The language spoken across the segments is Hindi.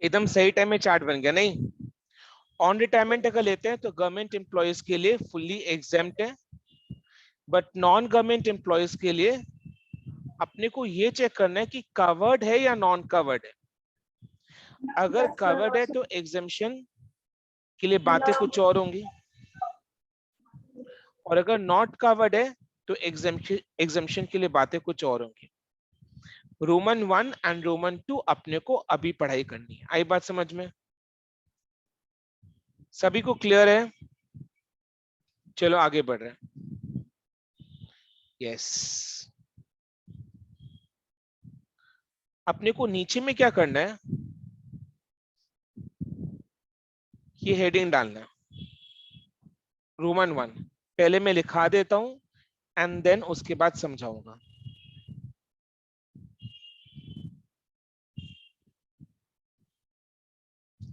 एकदम सही टाइम में चार्ट बन गया नहीं। ऑन रिटायरमेंट अगर लेते हैं तो गवर्नमेंट एम्प्लॉयज के लिए फुल्ली एग्जेम्प्ट है, बट नॉन गवर्नमेंट एम्प्लॉयज के लिए अपने को ये चेक करना है कि कवर्ड है या नॉन कवर्ड है। अगर कवर्ड है तो एग्जेम्पशन के लिए बातें कुछ और होंगी, और अगर नॉट कवर्ड है तो एग्जेम्पशन के लिए बातें कुछ और होंगी। रोमन 1 एंड रोमन 2 अपने को अभी पढ़ाई करनी है। आई बात समझ में? सभी को क्लियर है? चलो आगे बढ़ रहे हैं। यस, अपने को नीचे में क्या करना है, ये हेडिंग डालना है रोमन 1। पहले मैं लिखा देता हूं एंड देन उसके बाद समझाऊंगा।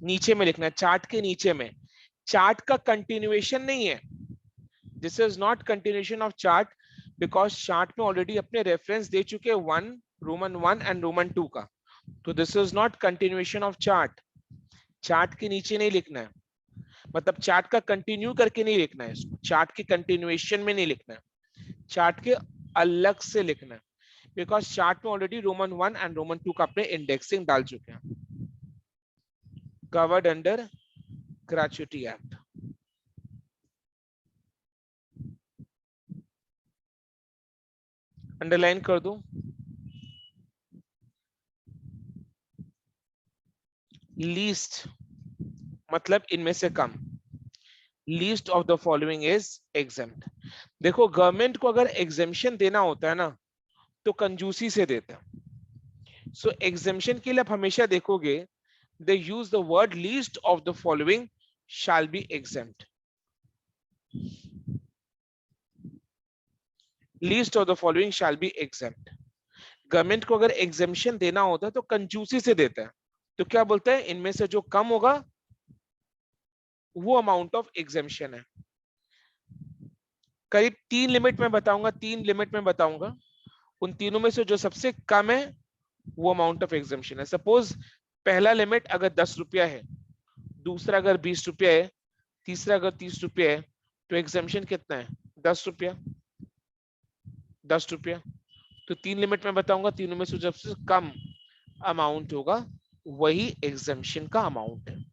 नीचे में लिखना है, चार्ट के नीचे में। चार्ट का कंटिन्यूएशन नहीं है, this is not continuation of chart, because chart में ऑलरेडी अपने रेफरेंस दे चुके हैं वन, रोमन 1 एंड रोमन 2 का। तो this is not continuation of chart. Chart के नीचे नहीं लिखना है, मतलब चार्ट का कंटिन्यू करके नहीं लिखना है इसको, चार्ट के कंटिन्यूएशन में नहीं लिखना है, चार्ट के अलग से लिखना है, बिकॉज चार्ट में ऑलरेडी रोमन 1 एंड रोमन 2 का अपने इंडेक्सिंग डाल चुके हैं, covered under gratuity act. Underline कर दूं? लीस्ट मतलब इनमें से कम, least of the following is exempt. देखो गवर्नमेंट को अगर एग्जेम्पशन देना होता है ना तो कंजूसी से देता है। सो एग्जेम्पशन के लिए आप हमेशा देखोगे they use the word least of the following shall be exempt. Least of the following shall be exempt. Government को अगर एग्जेम्पशन देना होता है तो कंजूसी से देता है, तो क्या बोलते हैं, इनमें से जो कम होगा वो अमाउंट ऑफ एग्जेम्पशन है। करीब 3 लिमिट में बताऊंगा, 3 लिमिट में बताऊंगा, उन तीनों में से जो सबसे कम है वो अमाउंट ऑफ एग्जेम्पशन है। सपोज पहला लिमिट अगर 10 रुपया है, दूसरा अगर 20 रुपया है, तीसरा अगर 30 रुपया है, तो एग्जेम्पशन कितना है? 10 रुपया, 10 रुपया। तो 3 लिमिट में बताऊंगा, तीनों में से सबसे कम अमाउंट होगा वही एग्जेम्पशन का अमाउंट है।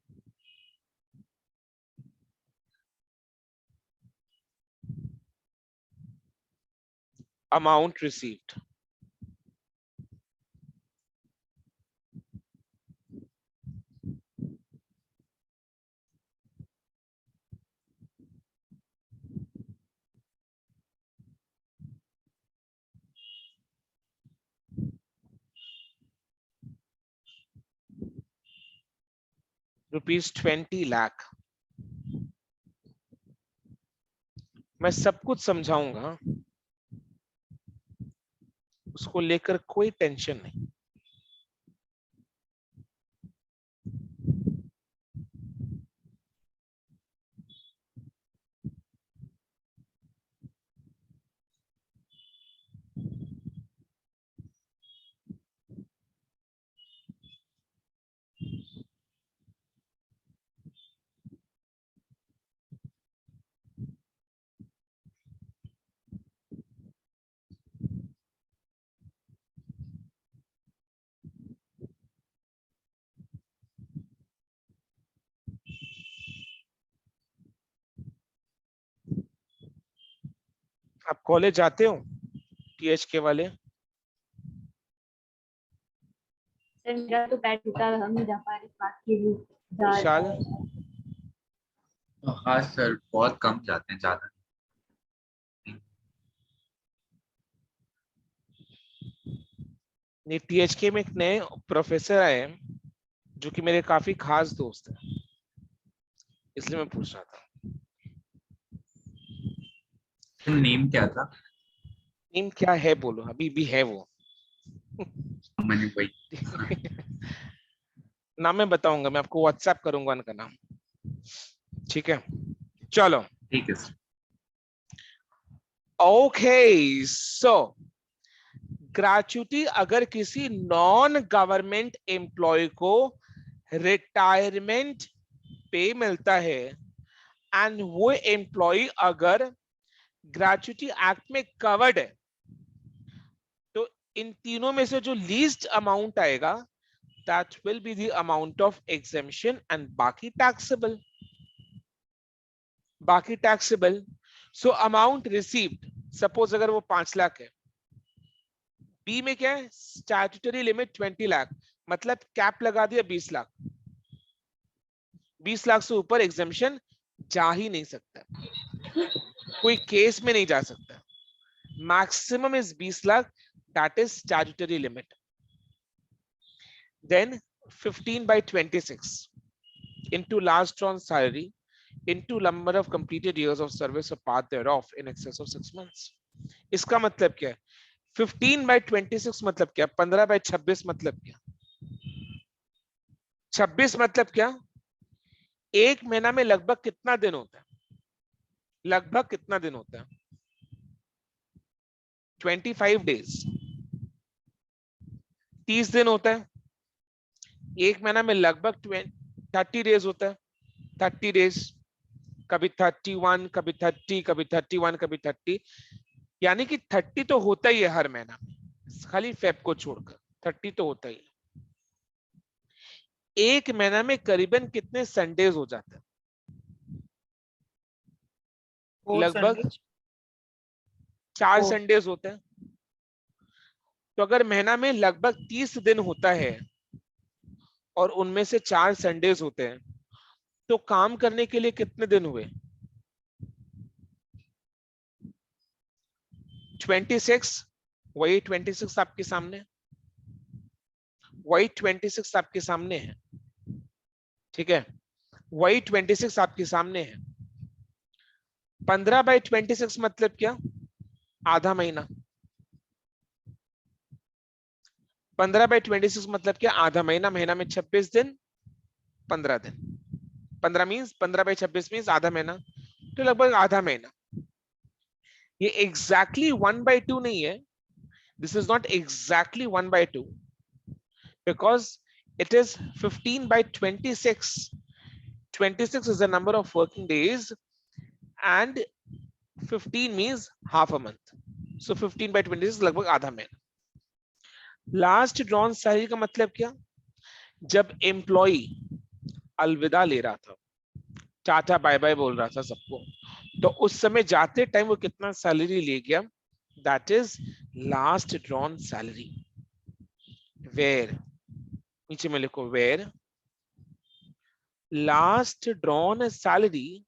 Amount received, ₹20 lakh. मैं सब कुछ समझाऊंगा, उसको लेकर कोई टेंशन नहीं। आप कॉलेज जाते हो टीएचके वाले? सर मेरा तो बैठ चुका है, हम नहीं जा पा रहे बात के लिए। विशाल? हाँ सर, बहुत कम जाते हैं, ज्यादा नहीं, टीएचके में एक नए प्रोफेसर आए हैं जो कि मेरे काफी खास दोस्त हैं, इसलिए मैं पूछ रहा था। नहीं। नेम क्या था? नेम क्या है बोलो, अभी भी है वो। मैंने वही नाम मैं बताऊंगा, मैं आपको व्हाट्सएप करूंगा उनका नाम, ठीक है? चलो, ठीक है सर। ओके। सो ग्रेच्युटी अगर किसी नॉन गवर्नमेंट एम्प्लॉय को रिटायरमेंट पे मिलता है एंड वो एम्प्लॉय अगर ग्रेच्युटी एक्ट में कवर्ड है तो इन तीनों में से जो लीस्ट अमाउंट आएगा that will be the amount of exemption and बाकी taxable. So amount received, suppose अगर वो 5 लाख है, बी में क्या है, स्टैट्यूटरी लिमिट 20 लाख, मतलब कैप लगा दिया 20 लाख, 20 लाख से ऊपर एग्जेम्पशन जा ही नहीं सकता, कोई केस में नहीं जा सकता, maximum is 20 lakh, that is statutory limit. Then 15 by 26 into last drawn salary into number of completed years of service or part thereof in excess of 6 months. इसका मतलब क्या है? 15 by 26 मतलब क्या? 15 by 26 मतलब क्या? 26 मतलब क्या? एक महीना में लगभग कितना दिन होता है? लगभग कितना दिन होता है? 25 days. 30 दिन होता है. एक महीना में लगभग 30 डेज होता है. 30 डेज, कभी 31, कभी 30, कभी 31, कभी 30, यानी कि 30 तो होता ही है हर महीना में, खाली फेब को छोड़कर 30 तो होता ही है. एक महीना में करीबन कितने संडेज हो जाते हैं? लगभग 4 संडेज होते हैं. तो अगर महीना में लगभग 30 दिन होता है और उनमें से 4 संडेज होते हैं, तो काम करने के लिए कितने दिन हुए? 26. वही 26 आपके सामने, वही 26 आपके सामने है, ठीक है, वही 26 आपके सामने है. 15 by 26 मतलब क्या? आधा महीना. 15 by 26 मतलब क्या? आधा महीना. महीना में 26 दिन, 15 दिन. 15 मीन्स 15 by 26 मीन्स आधा महीना, तो लगभग आधा महीना. ये एग्जैक्टली 1/2 नहीं है. This is not exactly 1/2 because it is 15 by 26. 26 is the number of working days and 15 means half a month. So 15 by 26 लगभग आधा महीना. लास्ट ड्रॉन सैलरी का मतलब क्या? जब एम्प्लॉय अलविदा ले रहा था, टाटा बाय बाय बोल रहा था सबको, तो उस समय जाते टाइम वो कितना सैलरी ले गया? That is last drawn salary. Where, नीचे में लिखो where last drawn salary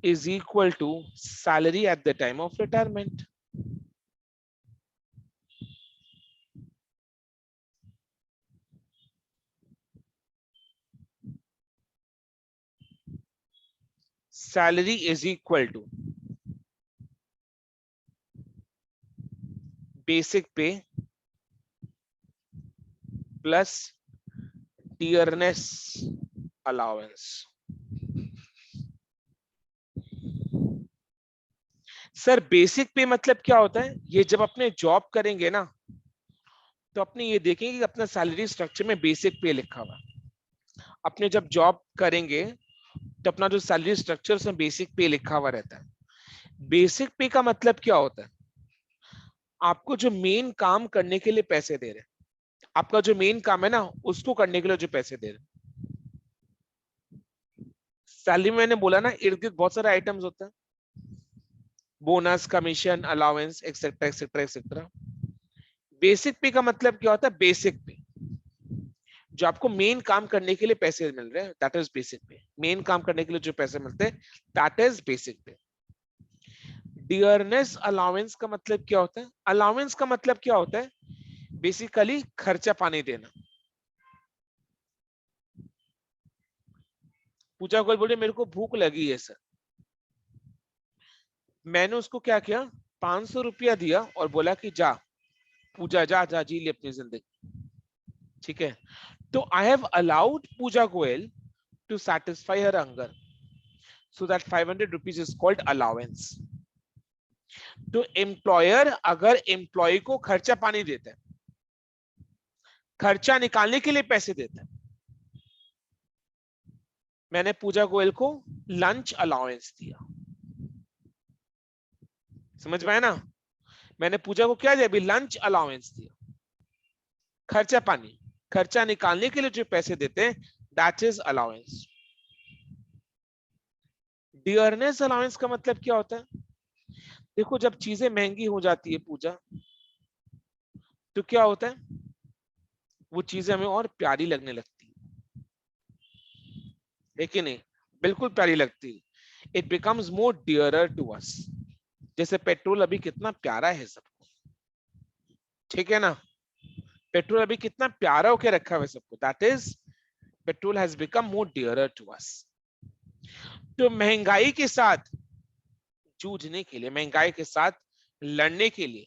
is equal to salary at the time of retirement. Salary is equal to basic pay plus dearness allowance. Sir basic पे मतलब क्या होता है? ये जब अपने जॉब करेंगे ना, तो अपने ये देखेंगे कि अपना सैलरी स्ट्रक्चर में बेसिक पे लिखा हुआ. अपने जब जॉब करेंगे तो अपना जो सैलरी स्ट्रक्चर उसमें बेसिक पे लिखा हुआ रहता है. बेसिक पे का मतलब क्या होता है? आपको जो मेन काम करने के लिए पैसे दे रहे हैं, आपका जो मेन काम है ना, उसको करने के लिए जो पैसे दे रहे हैं. सैलरी में मैंने बोला ना, इर्द गिर्द बहुत सारे आइटम्स होते हैं, bonus, commission, allowance, etcetera etcetera etcetera. Basic पे का मतलब क्या होता है? बेसिक पे, जो आपको मेन काम करने के लिए पैसे मिल रहे हैं, दैट इज बेसिक पे. मेन काम करने के लिए जो पैसे मिलते हैं, दैट इज बेसिक पे. डियरनेस अलाउंस का मतलब क्या होता है? अलाउंस का मतलब क्या होता है? बेसिकली खर्चा पानी देना. पूजा कोई बोले मेरे को भूख लगी है सर, मैंने उसको क्या किया? 500 रुपया दिया और बोला कि जा पूजा, जा जा जी ले अपनी जिंदगी. ठीक है, तो I have allowed Pooja Goyal to satisfy her hunger, so that 500 rupees is called allowance. तो एम्प्लॉयर अगर एम्प्लॉय को खर्चा पानी देता है, खर्चा निकालने के लिए पैसे देता है, मैंने पूजा गोयल को लंच अलाउंस दिया, समझ पाए ना, मैंने पूजा को क्या दिया अभी, लंच अलाउंस दिया, खर्चा पानी, खर्चा निकालने के लिए जो पैसे देते हैं that is allowance. Dearness allowance का मतलब क्या होता है, देखो जब चीजें महंगी हो जाती है पूजा, तो क्या होता है, वो चीजें हमें और प्यारी लगने लगती है कि नहीं, बिल्कुल प्यारी लगती है, it becomes more dearer to us. जैसे पेट्रोल अभी कितना प्यारा है सबको, ठीक है ना, पेट्रोल अभी कितना प्यारा होके रखा है सबको, that is petrol has become more dearer to us. तो महंगाई के साथ जूझने के लिए, महंगाई के साथ लड़ने के लिए,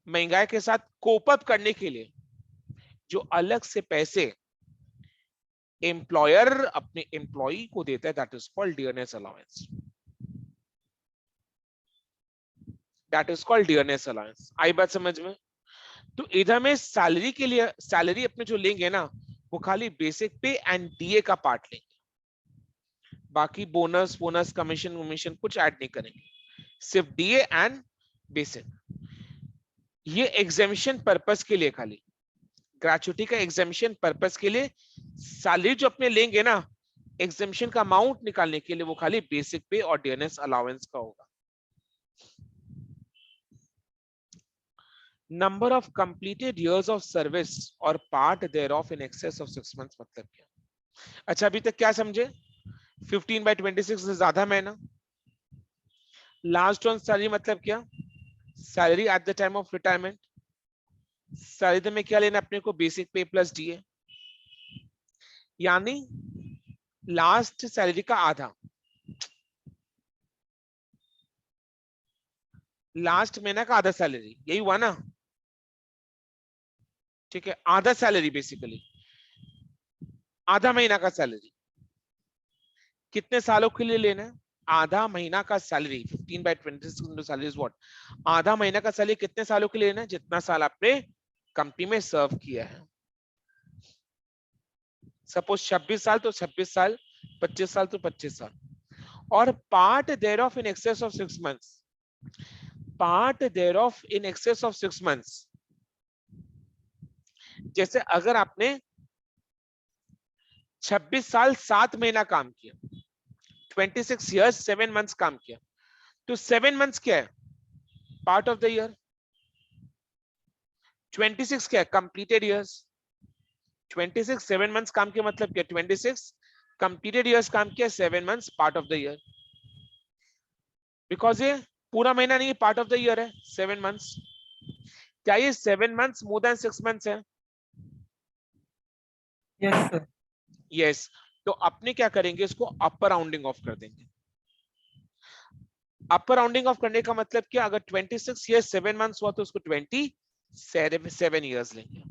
महंगाई के साथ कोप अप करने के लिए जो अलग से पैसे एम्प्लॉयर अपने एम्प्लॉई को देता है that is called dearness allowance, that is called dearness allowance. आई बात समझ में। तो इधर में सैलरी के लिए, सैलरी अपने जो लेंगे ना वो खाली बेसिक पे एंड डीए का पार्ट लेंगे, बाकी बोनस बोनस कमीशन वमीशन कुछ ऐड नहीं करेंगे, सिर्फ डीए एंड बेसिक। ये एग्जेम्पशन पर्पस के लिए, खाली ग्रेचुइटी का एग्जेम्पशन पर्पस के लिए सैलरी जो अपने लेंगे ना, एग्जेम्पशन का अमाउंट निकालने के लिए वो खाली बेसिक पे और डियरनेस अलाउंस का होगा। Number of completed years of service और part thereof in excess of 6 months मतलब क्या। अच्छा अभी तक क्या समझे, 15/26 से ज्यादा महीना। लास्ट ऑन सैलरी मतलब क्या, salary at the time of retirement. Salary में क्या लेना अपने को, बेसिक पे प्लस डीए, यानी लास्ट सैलरी का आधा, लास्ट महीना का आधा सैलरी, यही हुआ ना, ठीक है, आधा सैलरी बेसिकली, आधा महीना का सैलरी कितने सालों के लिए लेना है, आधा महीना का सैलरी 15/26 सैलरी इज व्हाट, आधा महीना का सैलरी कितने सालों के लिए लेना है, जितना साल आपने कंपनी में सर्व किया है। सपोज 26 साल तो 26 साल, 25 साल तो 25 साल। और part thereof in excess of 6 months, part thereof in excess of 6 months, जैसे अगर आपने 26 साल 7 महीना काम किया, 26 years 7 months काम किया, तो 7 months क्या है, पार्ट ऑफ द ईयर। 26 क्या है, कंप्लीटेड ईयर्स। 26 7 months काम किया मतलब क्या, 26 कंप्लीटेड ईयर्स काम किया, 7 months part of the year, because ये पूरा महीना नहीं, पार्ट ऑफ द ईयर है 7 months। क्या ये 7 months मोर देन 6 months है, यस सर। यस। तो अपने क्या करेंगे, इसको अपर राउंडिंग ऑफ कर देंगे। अपर राउंडिंग ऑफ करने का मतलब क्या, अगर 26 years 7 months हुआ तो उसको 27 years लेंगे,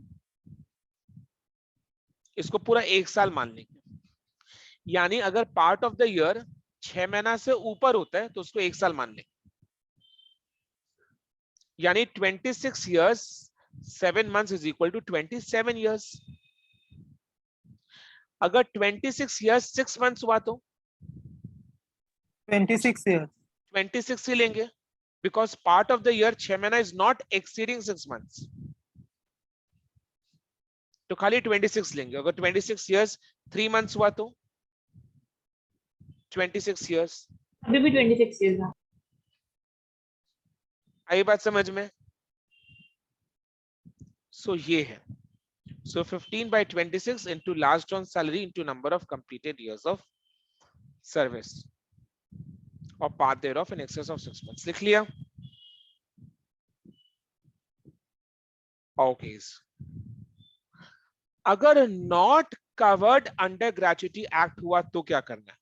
इसको पूरा एक साल मान लेंगे। यानी अगर पार्ट ऑफ द ईयर 6 महीना से ऊपर होता है तो उसको एक साल मान लेंगे, यानी 26 years 7 months is equal to 27 years। अगर 26 years 6 months हुआ तो 26 years। 26 ही लेंगे, because part of the year 6 महीना इज नॉट एक्सीडिंग 6 months, तो खाली 26 लेंगे। अगर 26 years 3 months हुआ तो 26 years। अभी भी 26 years है। आई बात समझ में। सो ये है, so 15/26 into last on salary into number of completed years of service or part thereof in excess of 6 months। लिख लिया, okay। अगर not covered under gratuity act हुआ तो क्या करना है,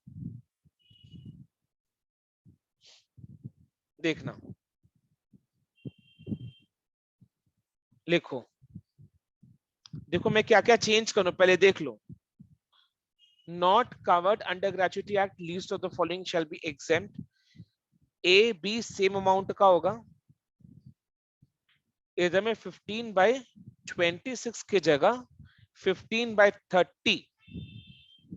देखना, लिखो, देखो मैं क्या क्या चेंज करूं पहले देख लो। Not covered under gratuity act, least of the following shall be exempt। A B same amount का होगा, इधर में 15/26 की जगह 15/30,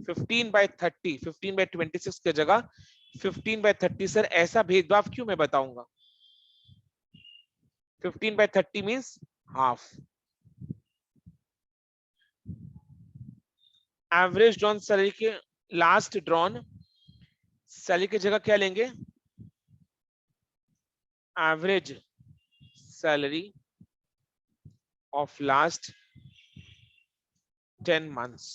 15/30, 15/26 की जगह 15/30। सर ऐसा भेदभाव क्यों, मैं बताऊंगा। 15/30 means half. Average drawn salary के लास्ट ड्रॉन सैलरी की जगह क्या लेंगे, average salary of last 10 months।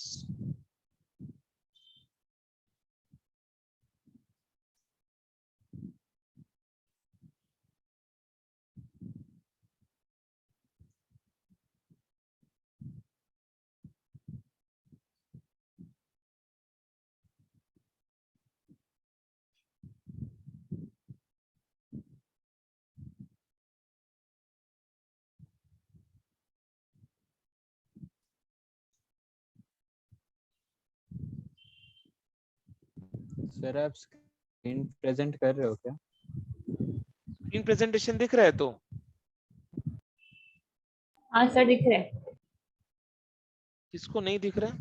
Sir आप स्क्रीन प्रेजेंट कर रहे हो क्या? स्क्रीन प्रेजेंटेशन दिख रहा है तो हाँ सर दिख रहा है। किसको नहीं दिख रहा?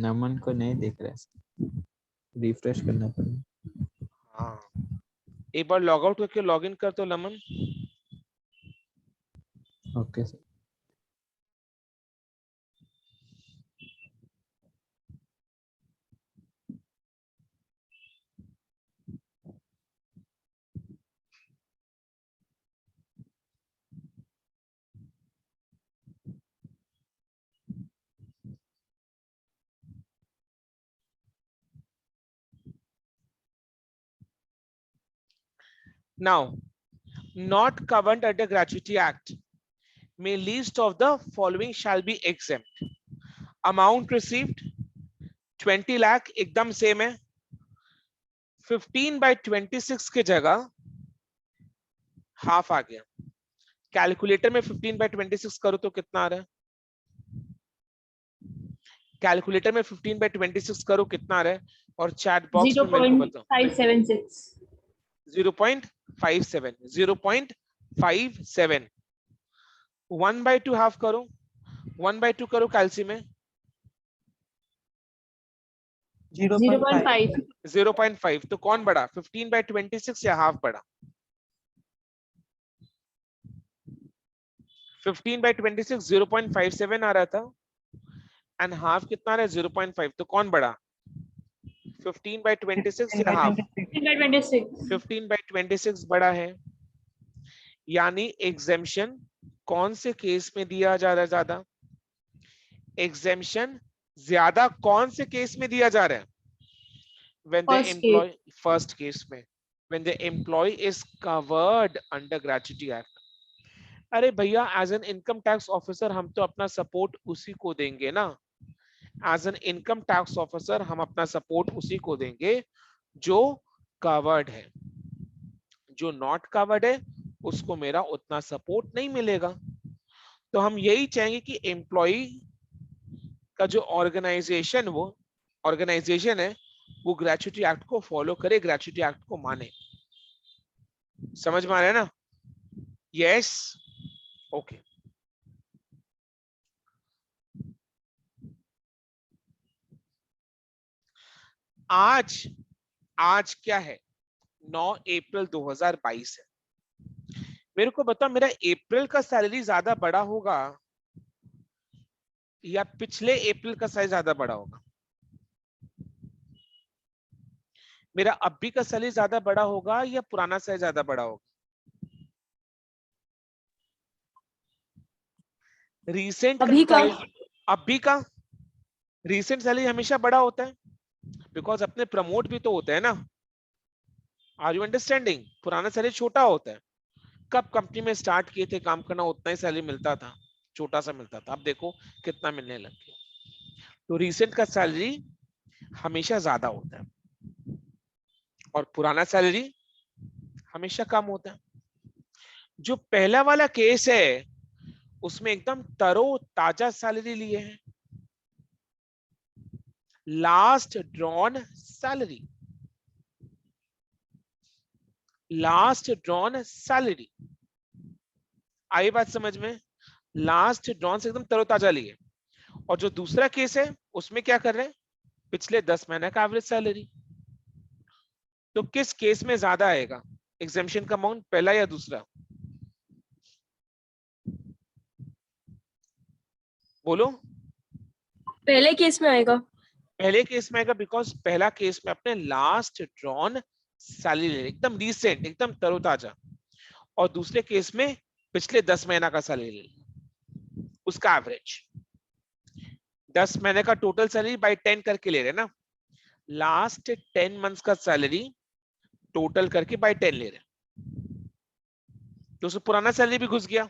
नमन को नहीं दिख रहा है, रिफ्रेश करना पड़ेगा। हाँ, एक बार लॉग आउट करके लॉग इन कर तो लमन। Okay sir. Now, not covered under Gratuity Act may least of the following shall be exempt. Amount received 20 lakh एकदम सेम है। 15/26 की जगह हाफ आ गया। कैलकुलेटर में 15/26 करो तो कितना आ रहा है? कैलकुलेटर में 15/26 करो कितना आ रहा है? और चैट बॉक्स में मेरे को बताओ। 0.576। 0.57, 0.57। 1/2 हाफ करो, 1/2 करो कैलसी में 0.5। 0.5। तो कौन बड़ा, 15/26 या हाफ बड़ा? 15/26 0.57 आ रहा था एंड हाफ कितना आ रहा है 0.5। तो कौन बड़ा, 15/26 या हाफ? 15/26। 15/26 बड़ा है। यानी एग्जेम्पशन कौन से केस में दिया जा रहा है ज्यादा? एग्जेम्पशन ज्यादा कौन से केस में दिया जा रहा है? when the First employee, first case में, when the employee is covered under Gratuity Act। अरे भैया, as an income tax officer हम तो अपना सपोर्ट उसी को देंगे ना। As an income tax officer हम अपना सपोर्ट उसी को देंगे जो कवर्ड है। जो नॉट कवर्ड है उसको मेरा उतना सपोर्ट नहीं मिलेगा। तो हम यही चाहेंगे कि एम्प्लॉय का जो ऑर्गेनाइजेशन है वो ग्रेच्युटी एक्ट को फॉलो करे, ग्रेच्युटी एक्ट को माने। समझ में आ रहा है ना? Yes, okay. आज क्या है, 9 अप्रैल 2022 है। मेरे को बता, मेरा अप्रैल का सैलरी ज्यादा बड़ा होगा या पिछले अप्रैल का सैलरी ज्यादा बड़ा होगा? मेरा अभी का सैलरी ज्यादा बड़ा होगा या पुराना सैलरी ज्यादा बड़ा होगा? रीसेंट अभी का। अभी का रीसेंट सैलरी हमेशा बड़ा होता है बिकॉज अपने प्रमोट भी तो होते हैं ना। Are you understanding? पुराना सैलरी छोटा होता है। कब कंपनी में स्टार्ट किए थे काम करना उतना ही सैलरी मिलता था, छोटा सा मिलता था। अब देखो कितना मिलने लग गया। तो रीसेंट का सैलरी हमेशा ज्यादा होता है और पुराना सैलरी हमेशा कम होता है। जो पहला वाला केस है उसमें एकदम तरो ताजा सैलरी लिए हैं, last drawn salary, last drawn salary. आई बात समझ में? लास्ट ड्रॉन से एकदम तरोताजा लिए। और जो दूसरा केस है उसमें क्या कर रहे हैं, पिछले 10 महीने का एवरेज सैलरी। तो किस केस में ज्यादा आएगा एग्जेम्पशन का अमाउंट, पहला या दूसरा? बोलो। पहले केस में आएगा। पहले केस में आएगा, बिकॉज पहला केस में अपने लास्ट ड्रॉन सैलरी ले, एकदम रिसेंट, एकदम तरोताजा। और दूसरे केस में पिछले 10 महीना का सैलरी ले, उसका एवरेज। 10 महीने का टोटल सैलरी बाय 10 करके ले रहे ना, लास्ट 10 मंथ्स का सैलरी टोटल करके बाय 10 ले रहे, तो उसमें पुराना सैलरी भी घुस गया,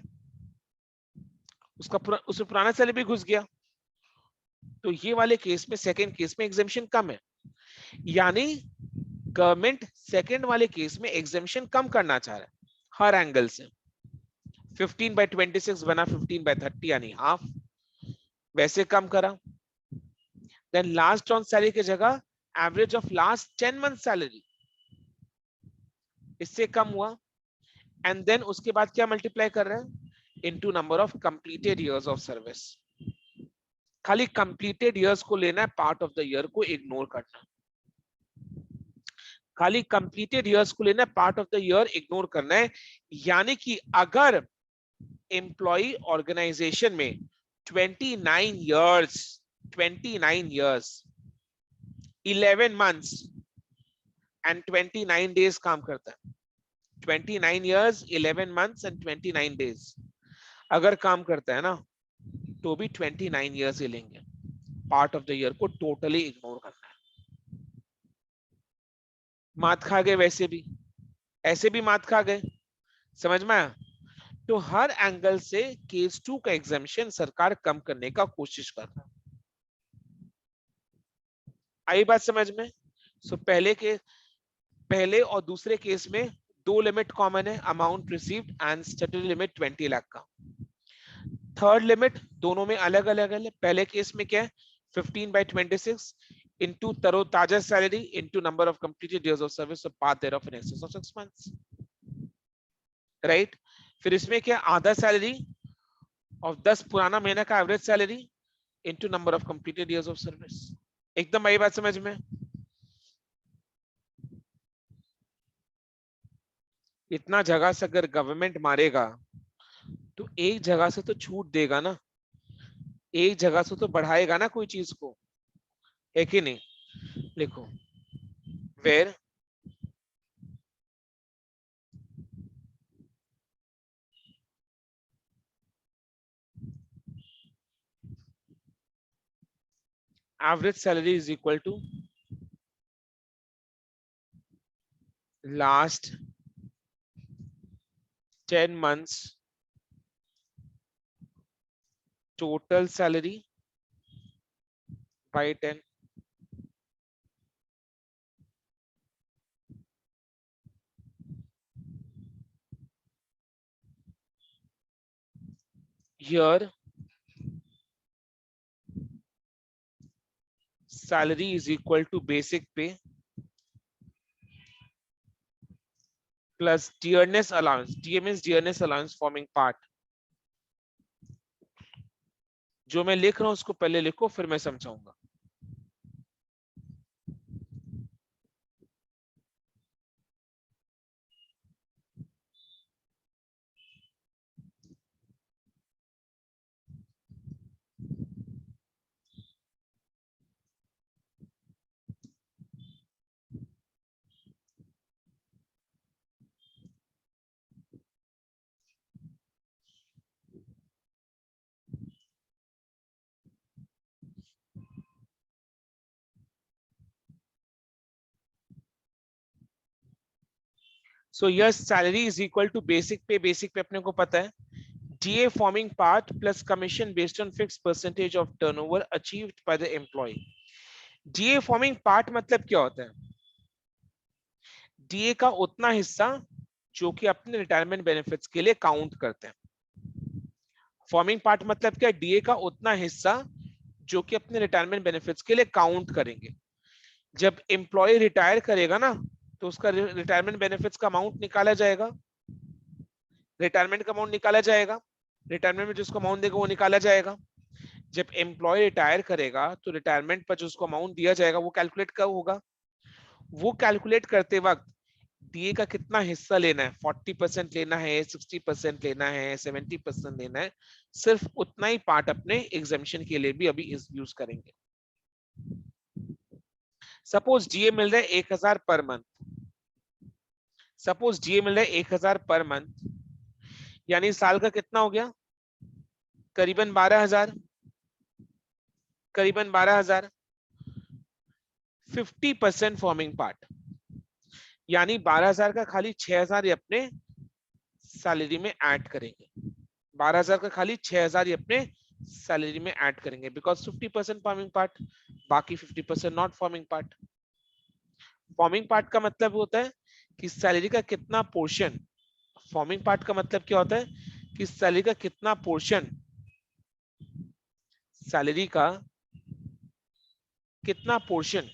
उसमें पुराना सैलरी भी घुस गया। तो ये वाले केस में, सेकंड केस में एग्जेम्पशन कम है, यानी गवर्नमेंट सेकंड वाले केस में एग्जेम्पशन कम करना चाह रहा है हर एंगल से। 15/26 बना 15/30 यानी हाफ, वैसे कम करा। देन लास्ट ऑन सैलरी की जगह average of last 10 month salary, इससे कम हुआ। एंड देन उसके बाद क्या मल्टीप्लाई कर रहे हैं, into number of completed years of service. खाली कंप्लीटेड इयर्स को लेना है, पार्ट ऑफ द ईयर को इग्नोर करना। खाली कंप्लीटेड इयर्स को लेना है, part of the year ignore करना है। यानी कि अगर एम्प्लॉय ऑर्गेनाइजेशन में 29 इयर्स 11 मंथ्स एंड 29 डेज काम करता है, 29 इयर्स 11 मंथ्स एंड 29 डेज अगर काम करता है ना, तो भी 29 इयर्स ही लेंगे। पार्ट ऑफ द ईयर को टोटली इग्नोर करना है। मात खा गए, वैसे भी ऐसे भी मात खा गए, समझ में आया? तो हर एंगल से केस 2 का एग्जेम्पशन सरकार कम करने का कोशिश कर रहा है। आई बात समझ में? सो पहले और दूसरे केस में दो लिमिट कॉमन है, amount received and statutory limit 20 lakh का। थर्ड लिमिट दोनों में अलग अलग है। पहले केस में क्या है, 15/26 into तरोताजा salary into number of completed years of service of part thereof in excess of 6 months, right? फिर इसमें क्या, आधा सैलरी of 10 पुराना महीना का average salary into number of completed years of service। एकदम आई बात समझ में? इतना जगह से अगर गवर्नमेंट मारेगा तो एक जगह से तो छूट देगा ना, एक जगह से तो बढ़ाएगा ना कोई चीज को, है कि नहीं? लिखो, where average salary is equal to last 10 months total salary by 10। Here salary is equal to basic pay plus dearness allowance। DA means dearness allowance forming part। जो मैं लिख रहा हूं उसको पहले लिखो, फिर मैं समझाऊंगा। So your salary is equal to basic pay। basic pay अपने को पता है, DA forming part plus commission based on fixed percentage of turnover achieved by the employee। DA forming part मतलब क्या होता है, DA का उतना हिस्सा जो कि अपने रिटायरमेंट बेनिफिट्स के लिए काउंट करते हैं। फॉर्मिंग पार्ट मतलब क्या, DA का उतना हिस्सा जो कि अपने रिटायरमेंट बेनिफिट्स के लिए काउंट करेंगे। जब एम्प्लॉय रिटायर करेगा ना, तो उसका रिटायरमेंट बेनिफिट्स का अमाउंट निकाला जाएगा, रिटायरमेंट का अमाउंट निकाला जाएगा, रिटायरमेंट में जिसको अमाउंट देगा वो निकाला जाएगा। जब एम्प्लॉय रिटायर करेगा तो रिटायरमेंट पर जो उसको अमाउंट दिया जाएगा वो कैलकुलेट कब होगा, वो कैलकुलेट करते वक्त डीए का कितना हिस्सा लेना है, 40% लेना है, 60% लेना है, 70% लेना है, सिर्फ उतना ही पार्ट अपने एग्जामिशन के लिए भी अभी यूज करेंगे। सपोज डीए मिल रहा है 1000 पर मंथ, सपोज डीए मिल रहा है 1000 पर मंथ, यानी साल का कितना हो गया, करीबन 12000, करीबन 12000। 50% फॉर्मिंग पार्ट, यानी 12000 का खाली 6000 ये अपने सैलरी में ऐड करेंगे, 12000 का खाली 6000 ये अपने सैलरी में ऐड करेंगे, बिकॉज 50% फॉर्मिंग पार्ट, बाकी 50% not forming part. Forming part का मतलब होता है कि सैलरी का कितना पोर्शन, फॉर्मिंग पार्ट का मतलब क्या होता है कि सैलरी का कितना पोर्शन, सैलरी का कितना पोर्शन,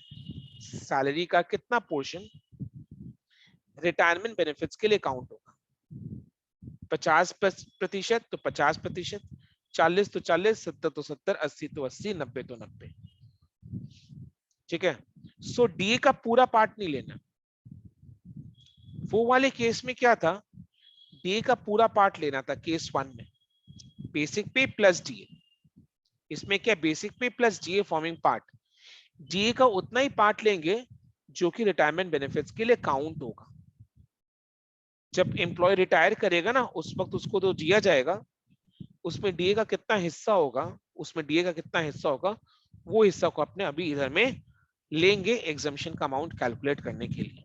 सैलरी का कितना पोर्शन रिटायरमेंट बेनिफिट्स के लिए काउंट होगा। 50% तो 50%, 40 तो 40, 70 तो 70, 80 तो 80, 90 तो 90। ठीक है, सो डीए का पूरा पार्ट नहीं लेना। वो वाले केस में क्या था, डीए का पूरा पार्ट लेना था केस 1 में, बेसिक पे प्लस डीए। इसमें क्या, basic pay plus DA forming part, DA का उतना ही पार्ट लेंगे जो कि रिटायरमेंट बेनिफिट्स के लिए काउंट होगा। जब एम्प्लॉय रिटायर करेगा ना, उस वक्त उसको तो दिया जाएगा, उसमें डीए का कितना हिस्सा होगा, उसमें डीए का कितना हिस्सा होगा, वो हिस्सा को अपने अभी इधर में लेंगे एग्जामिशन का अमाउंट कैलकुलेट करने के लिए।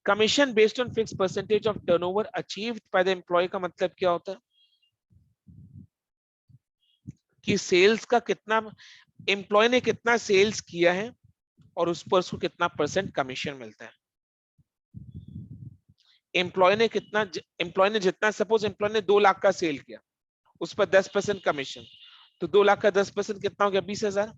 Commission based on fix percentage of turnover achieved by the employee का मतलब क्या होता है कि सेल्स का कितना, एम्प्लॉय ने कितना सेल्स किया है और उस पर उसको कितना परसेंट कमीशन मिलता है। एम्प्लॉय ने कितना, एम्प्लॉय ने जितना, सपोज एम्प्लॉय ने 2 लाख का सेल किया, उस पर 10% कमीशन, तो 2 लाख का 10% कितना हो गया, 20,000।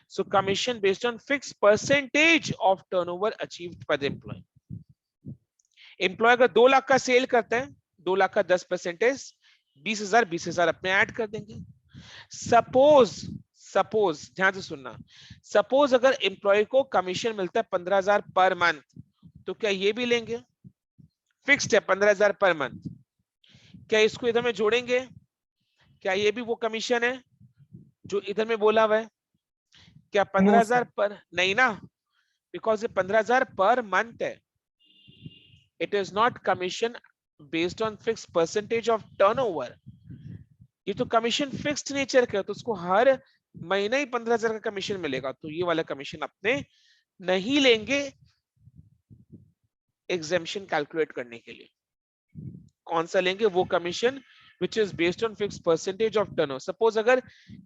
So commission based on fix percentage of turnover achieved by the employee. Employee अगर 2 लाख का सेल करता है, 2 लाख का 10% 20,000, 20,000 अपने ऐड कर देंगे। सपोज ध्यान से सुनना, सपोज अगर एम्प्लॉय को कमीशन मिलता है 15,000 पर मंथ, तो क्या ये भी लेंगे, फिक्स्ड है 15,000 पर मंथ, क्या इसको इधर में जोड़ेंगे, क्या ये भी वो कमीशन है जो इधर में बोला हुआ है, क्या 15,000 पर, नहीं ना, बिकॉज ये 15,000 पर मंथ है, it is not commission based on fix percentage of turnover. ये तो कमीशन फिक्स्ड नेचर का है, तो उसको हर महीना ही 15,000 का कमीशन मिलेगा, तो ये वाला कमीशन अपने नहीं लेंगे एग्जेम्पशन कैलकुलेट करने के लिए। कौन सा लेंगे, वो commission which is based on fix percentage of turnover. Suppose अगर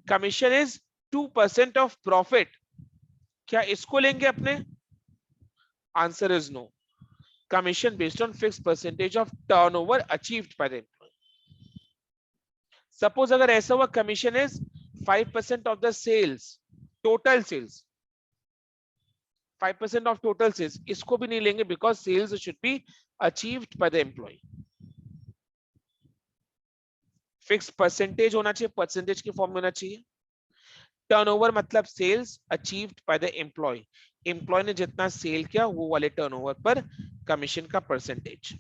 कमीशन इज 2% ऑफ प्रॉफिट, क्या इसको लेंगे अपने, answer is no, commission based on fix percentage of turnover achieved by the employee. Suppose अगर ऐसा हुआ commission is 5% of the sales, total sales, 5% of total sales, इसको भी नहीं लेंगे because sales should be achieved by the employee. Fix percentage होना चाहिए, परसेंटेज की फॉर्म में होना चाहिए। टर्नओवर मतलब sales achieved by the employee, employee ने जितना सेल किया वो वाले टर्नओवर पर कमीशन का परसेंटेज।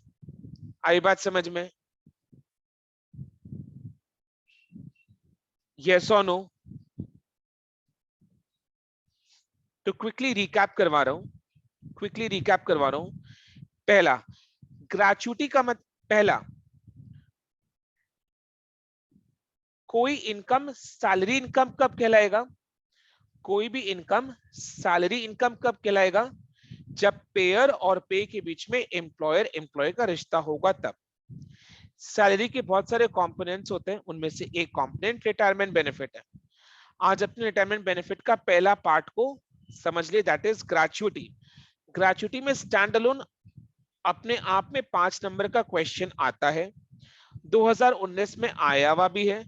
आई बात समझ में, यस और नो? तो क्विकली रिकैप करवा रहा हूं, पहला ग्रेचुइटी का मत, पहला कोई इनकम सैलरी इनकम कब कहलाएगा, कोई भी इनकम सैलरी इनकम कब कहलाएगा, जब पेयर और पे के बीच में एम्प्लॉयर एम्प्लॉय का रिश्ता होगा तब। सैलरी के बहुत सारे कंपोनेंट्स होते हैं, उनमें से एक कंपोनेंट रिटायरमेंट बेनिफिट है। आज अपने रिटायरमेंट बेनिफिट का पहला पार्ट को समझ लिए, दैट इज ग्रेचुइटी। ग्रेचुइटी में स्टैंड अलोन अपने आप में 5 नंबर का क्वेश्चन आता है, 2019 में आया हुआ भी है।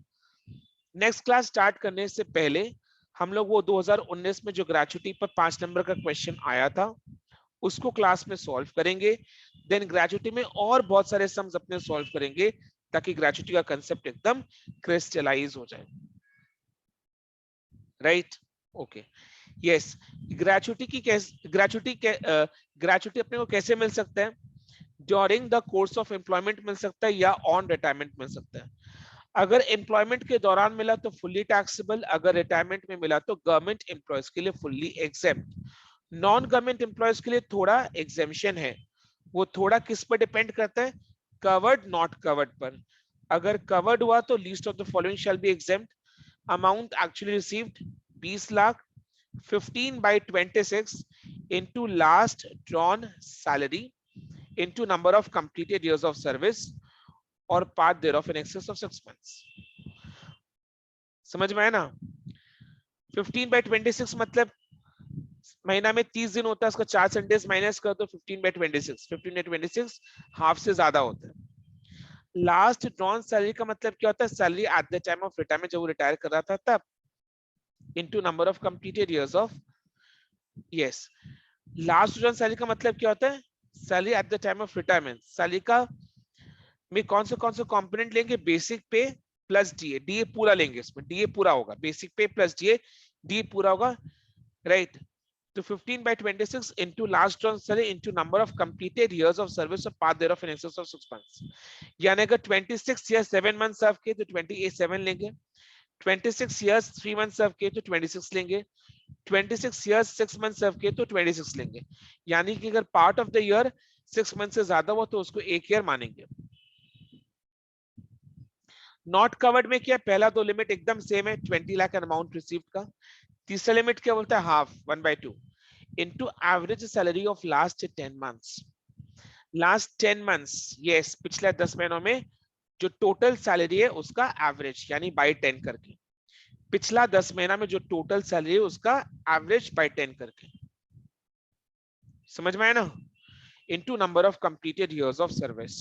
नेक्स्ट क्लास स्टार्ट करने से पहले हम लोग वो 2019 में जो ग्रेचुइटी पर 5 नंबर का क्वेश्चन आया था उसको क्लास में सॉल्व करेंगे, देन ग्रेचुटी में और बहुत सारे सम्स अपने सॉल्व करेंगे ताकि ग्रेचुटी का कंसेप्ट एकदम क्रिस्टलाइज हो जाए, राइट? Okay, yes. ग्रेचुटी की ग्रेचुटी अपने को कैसे मिल सकता है? During the course of employment मिल सकता है या ऑन रिटायरमेंट मिल सकता है। अगर एम्प्लॉयमेंट के दौरान मिला तो फुल्ली टैक्सेबल, अगर रिटायरमेंट में मिला तो गवर्नमेंट एम्प्लॉयज के लिए fully exempt. Non government employees के लिए थोड़ा एग्जेम्पशन है, वो थोड़ा किस पर डिपेंड करता है? कवर्ड नॉट कवर्ड पर। अगर कवर्ड हुआ तो least of the following shall be exempt. Amount actually received 20 lakh, 15/26 into last drawn salary into number of completed years of service or part thereof in excess of 6 months। समझ में आया ना? 15/26 मतलब महीना में 30 दिन होता है, उसका 4 संडेज माइनस कर दो, 15/26। 15/26 हाफ से ज्यादा होता है। लास्ट ड्रॉन सैलरी का मतलब क्या होता है? Salary at the time of retirement, जब वो रिटायर कर रहा था तब, into number of completed years of, yes. Last drawn salary का मतलब क्या होता है? Salary at the time of retirement. Salary का में कौन से कंपोनेंट लेंगे? Basic pay plus DA. DA पूरा लेंगे, इसमें डीए पूरा होगा, basic pay plus DA, DA पूरा होगा, राइट? तो 15/26 into last drawn salary into number of completed years of service of part thereof in excess of 6 months। यानी अगर 26 years 7 months सर्व किए तो 27 लेंगे, 26 years 3 months सर्व किए तो 26 लेंगे, 26 years 6 months सर्व किए तो 26 लेंगे। यानी कि अगर part of the year 6 month से ज्यादा हुआ तो उसको एक ईयर मानेंगे। नॉट कवर्ड में क्या? पहला दो लिमिट एकदम सेम है, 20 लाख अमाउंट रिसीव्ड का। तीसरा लिमिट क्या बोलता है? Half, 1/2 into average salary of last 10 months। Last 10 months, yes, पिछले 10 महीनों में जो टोटल सैलरी है उसका एवरेज, यानी बाय 10 करके। पिछला 10 महीना में जो टोटल सैलरी है उसका एवरेज बाय 10 करके। समझ में आया ना? Into number of completed years of service.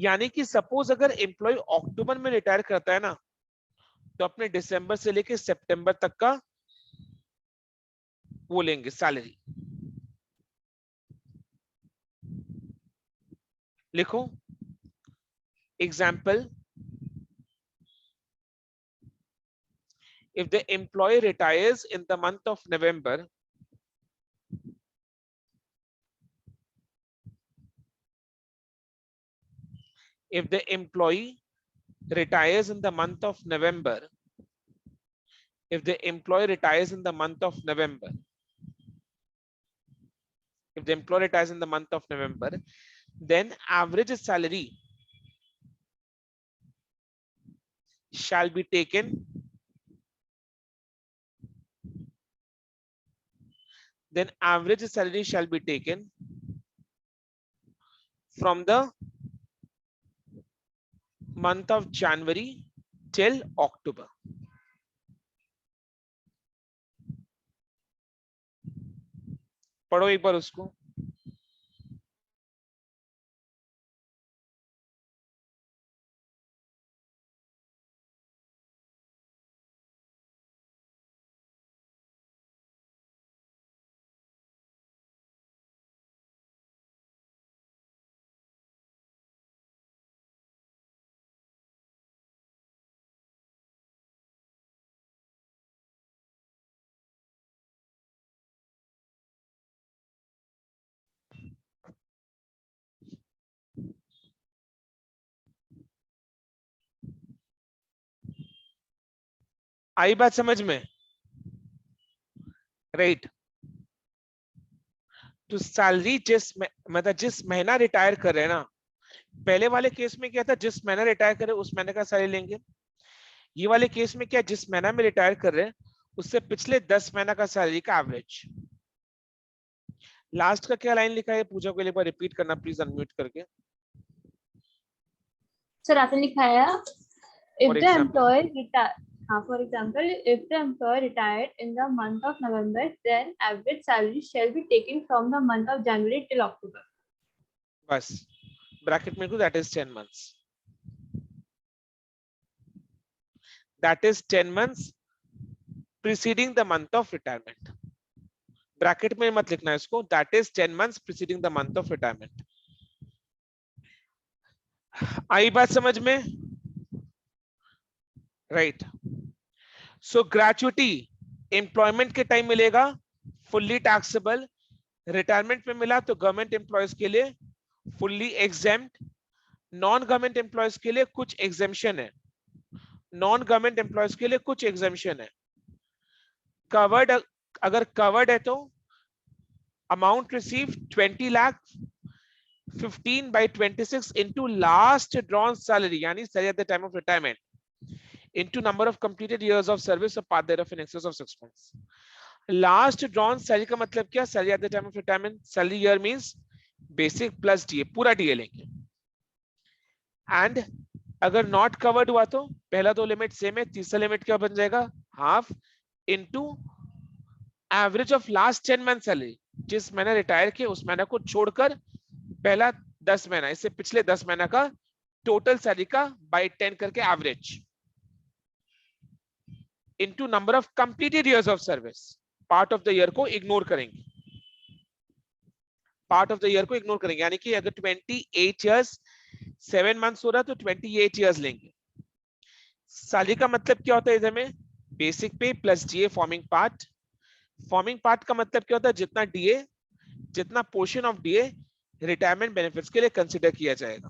यानी कि सपोज अगर एम्प्लॉय अक्टूबर में रिटायर करता है ना, तो अपने दिसंबर से लेके सितंबर तक का वो लेंगे सैलरी। लिखो example, if the employee retires in the month of November, if the employee retires in the month of November, if the employee retires in the month of November, if the employee retires in the month of November, then average salary shall be taken, then average salary shall be taken from the month of January till October। पढ़ो एक बार उसको। आई बात समझ में? राइट। तो सैलरी मतलब जिस महीना रिटायर कर रहे हैं ना, पहले वाले केस में क्या था? जिस महीना रिटायर करे उस महीने का सैलरी लेंगे। ये वाले केस में क्या? जिस महीना में रिटायर कर रहे हैं उससे पिछले 10 महीना का सैलरी का एवरेज। लास्ट का क्या लाइन लिखा है पूजा को एक बार रिपीट करना प्लीज, अनम्यूट करके। सर आपने लिखा है if For the example. employee retire, for example, if the employee retired in the month of November, then average salary shall be taken from the month of January till October। बस ब्रैकेट में that is 10 months. that is 10 months preceding the month of retirement. Bracket में मत लिखना इसको, that is 10 months preceding the month of retirement. आई बात समझ में? राइट. सो ग्रेचुइटी एम्प्लॉयमेंट के टाइम मिलेगा, फुल्ली टैक्सेबल. रिटायरमेंट में मिला तो गवर्नमेंट एम्प्लॉयज के लिए fully exempt. Non government employees के लिए कुछ एग्जेम्पशन है. नॉन गवर्नमेंट एम्प्लॉयज के लिए कुछ एग्जेम्पशन है. कवर्ड, अगर कवर्ड है तो amount receive 20 lakh 15 by 26 into last drawn salary, यानी salary at the time of retirement, into number of completed years of service or part thereof in excess of 6 months. Last drawn salary का मतलब क्या? Salary at the time of retirement. Salary year means basic plus DA, पूरा DA लेंगे. And अगर not covered हुआ तो पहला दो लिमिट सेम है, तीसरा लिमिट क्या बन जाएगा? Half into average of last 10 month salary. जिस महीने रिटायर किए उस महीने को छोड़कर पहला 10 महीना, इससे पिछले 10 महीना का टोटल सैलरी का बाय 10 करके average into number of completed years of service. Part of the year को इग्नोर करेंगे, पार्ट ऑफ द ईयर को इग्नोर करेंगे. यानी कि अगर 28 इयर्स 7 मंथ्स हो रहा तो 28 इयर्स लेंगे. सैलरी का मतलब क्या होता है इधर में? Basic pay plus DA forming part. Forming part का मतलब क्या होता है? जितना डीए, जितना portion of DA retirement benefits के लिए कंसीडर किया जाएगा,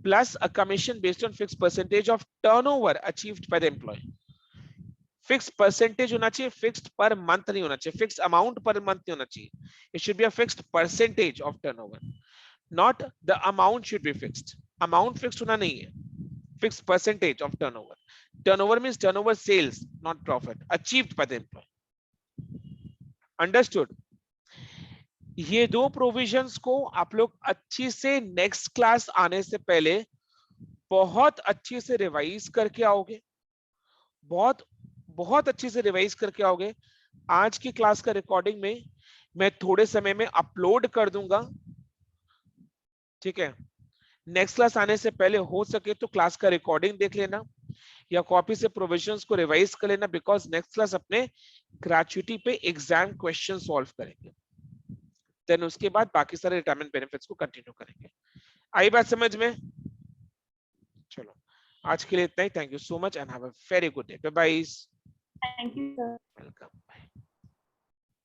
plus a commission based on fix percentage of turnover achieved by the employee. Fix percentage होना चाहिए, फिक्स्ड पर मंथ नहीं होना चाहिए, फिक्स अमाउंट पर मंथ नहीं होना चाहिए. It should be a fixed percentage of turnover, not the amount should be fixed. Amount fixed होना नहीं है, fix percentage of turnover. Turnover means turnover sales, not profit, achieved by the employee. Understood? ये दो प्रोविजंस को आप लोग अच्छी से नेक्स्ट क्लास आने से पहले बहुत अच्छे से रिवाइज करके आओगे, बहुत बहुत अच्छे से रिवाइज करके आओगे. आज की क्लास का रिकॉर्डिंग में मैं थोड़े समय में अपलोड कर दूंगा, ठीक है? नेक्स्ट क्लास आने से पहले हो सके तो क्लास का रिकॉर्डिंग देख लेना या कॉपी से प्रोविजंस को रिवाइज कर लेना, बिकॉज नेक्स्ट क्लास अपने ग्रेचुइटी पे एग्जाम क्वेश्चन सॉल्व करेंगे. देन उसके बाद बाकी सारे रिटायरमेंट बेनिफिट्स को कंटिन्यू करेंगे. आई बात समझ में? चलो आज के लिए इतना ही. Thank you so much and have a very good day. Bye bye. Thank you, sir. Welcome.